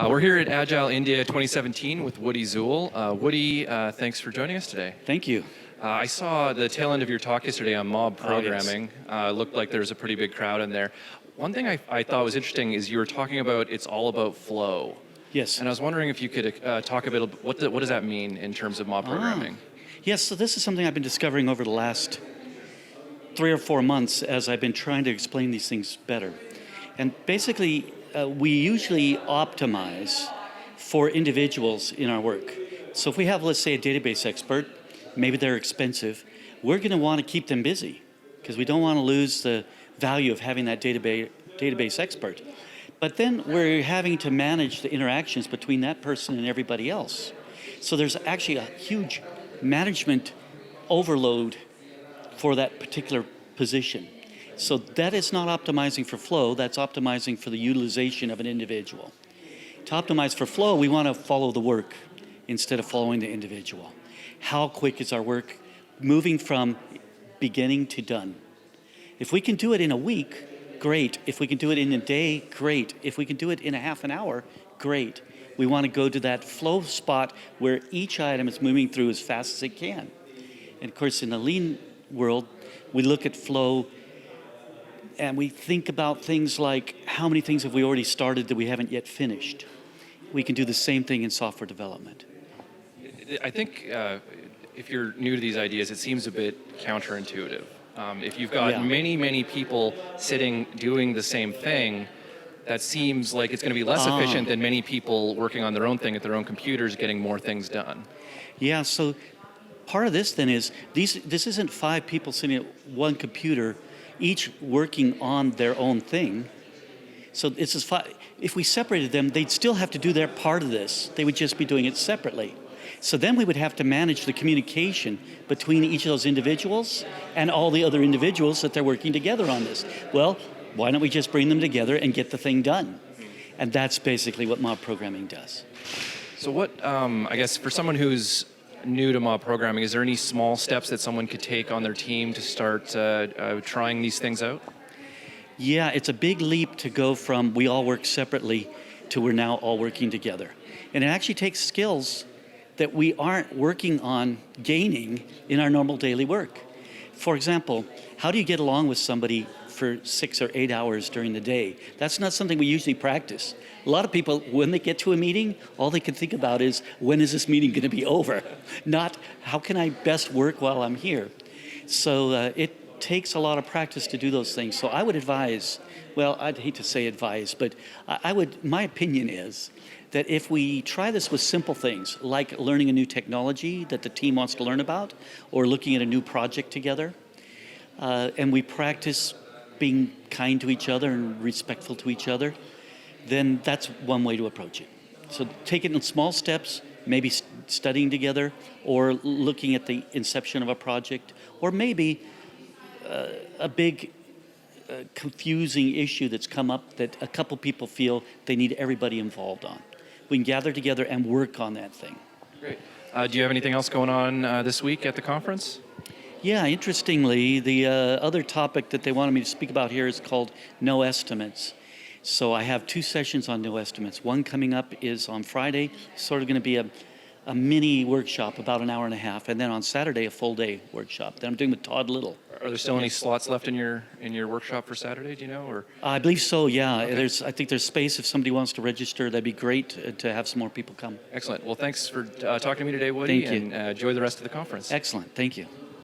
We're here at Agile India 2017 with Woody Zuill. Woody, thanks for joining us today. Thank you. I saw the tail end of your talk yesterday on mob programming. Looked like there was a pretty big crowd in there. One thing I thought was interesting is you were talking about it's all about flow. Yes. And I was wondering if you could talk a bit, what does that mean in terms of mob programming? Yes, so this is something I've been discovering over the last 3 or 4 months as I've been trying to explain these things better. And basically, we usually optimize for individuals in our work. So if we have, let's say, a database expert, maybe they're expensive, we're going to want to keep them busy because we don't want to lose the value of having that database expert. But then we're having to manage the interactions between that person and everybody else. So there's actually a huge management overload for that particular position. So that is not optimizing for flow, that's optimizing for the utilization of an individual. To optimize for flow, we want to follow the work instead of following the individual. How quick is our work moving from beginning to done? If we can do it in a week, great. If we can do it in a day, great. If we can do it in a half an hour, great. We want to go to that flow spot where each item is moving through as fast as it can. And of course, in the lean world, we look at flow and we think about things like how many things have we already started that we haven't yet finished. We can do the same thing in software development. I think if you're new to these ideas, it seems a bit counterintuitive. If you've got many people sitting doing the same thing, that seems like it's going to be less efficient than many people working on their own thing at their own computers getting more things done. Yeah, so part of this then is this isn't 5 people sitting at one computer, each working on their own thing. So this is 5. If we separated them, they'd still have to do their part of this. They would just be doing it separately. So then we would have to manage the communication between each of those individuals and all the other individuals that they're working together on this. Well, why don't we just bring them together and get the thing done? And that's basically what mob programming does. So what, I guess for someone who's new to mob programming, is there any small steps that someone could take on their team to start trying these things out? Yeah, it's a big leap to go from we all work separately to we're now all working together. And it actually takes skills that we aren't working on gaining in our normal daily work. For example, how do you get along with somebody for 6 or 8 hours during the day? That's not something we usually practice. A lot of people, when they get to a meeting, all they can think about is, when is this meeting going to be over? Not, how can I best work while I'm here? So it takes a lot of practice to do those things. So I would advise, well, I'd hate to say advise, but my opinion is that if we try this with simple things, like learning a new technology that the team wants to learn about, or looking at a new project together, and we practice being kind to each other and respectful to each other, then that's one way to approach it. So take it in small steps, maybe studying together, or looking at the inception of a project, or maybe a big confusing issue that's come up that a couple people feel they need everybody involved on. We can gather together and work on that thing. Great. Do you have anything else going on this week at the conference? Yeah, interestingly, the other topic that they wanted me to speak about here is called NoEstimates. So I have 2 sessions on NoEstimates. One coming up is on Friday, sort of going to be a mini workshop, about an hour and a half, and then on Saturday, a full day workshop that I'm doing with Todd Little. Are there still any slots left in your workshop for Saturday? Do you know? Or I believe so. Yeah. Okay. I think there's space if somebody wants to register. That'd be great to have some more people come. Excellent. Well, thanks for talking to me today, Woody. Thank you. And enjoy the rest of the conference. Excellent. Thank you.